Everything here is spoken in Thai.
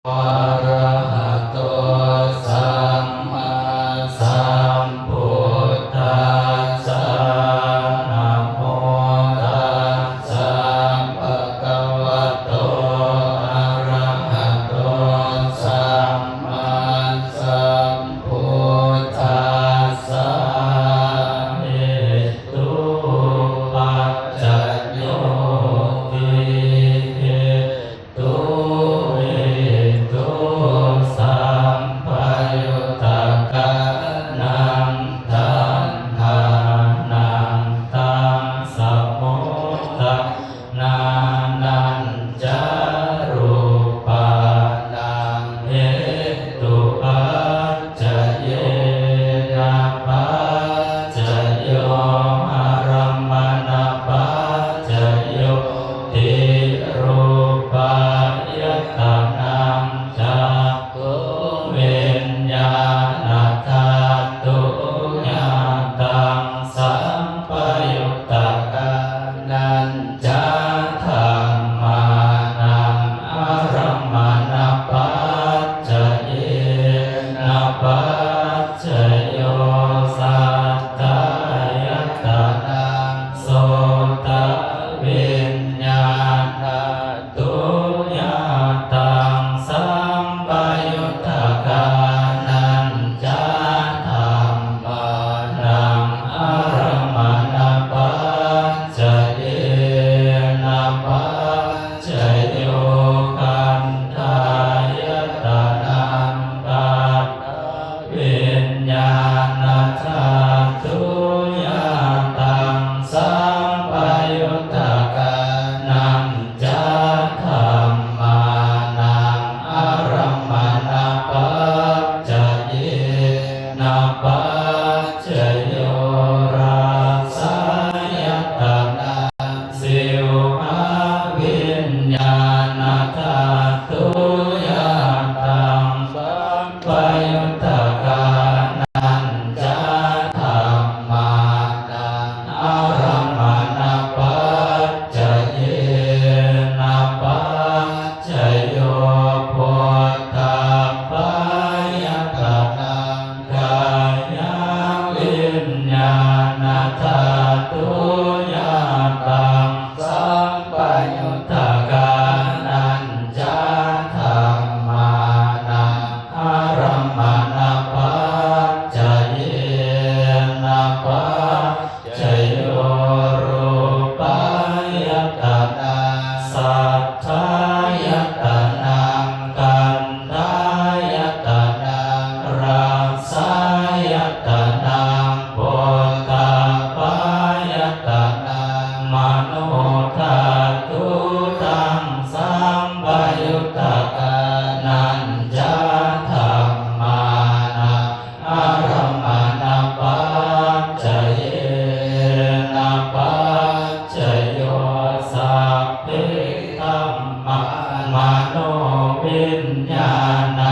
อะระหะโตสัมมาสัมพุทธัสสะนะโมตัสสะภะคะวะโตอะระหะโตสัมมาสัมพุทธัสสะเหตุปัจจโยติเหตุสัมปยุตตะกะนังทันทานังตังสัมโมทนานันจารูปานังเหตุปัจจเยนะปัจจโยอารัมมณปัจจโยติรูปายตนังจักขุวิญญาณทัตถุญาตังสัมปยุตตะกะนัญจธัมมานังอารัมมณปัจจเยนะปัจจโยสัทธายตนังโสตวิญญาณตุญาตังสัมปยุตตะกะนัญจธัมมานังอารัมมณปัจจเยนะปัจจโยคันธายตนังปัจวิญญาณทัตถุญาตังสัมปยุตตะกะนัญจธัมมานังอารัมมณปัจจเยนะปัจจโยราสายตนะสิวหาวิญญาณทัตถุญาตังสัมปยุตตะกะนัญจธัมมานังอารัมมณปัจจเยนะปัจจโยพุทธัพพายตนังกายวิญญาณทัตถุญาตังสัมปยุตตะกะนัญจธัมมานังอารัมมณปัจจเยนะปัจจโยรูปายตนะสัทธายตนังกันธายตนังรัสสายตนังโพธพายตนังมโนทัตถุตังสัมปยุตตะกะนัญจธัมมานังอารัมมณปัจจเยนะปัจจโยสัพเพธัมมะมโนวิญญาณั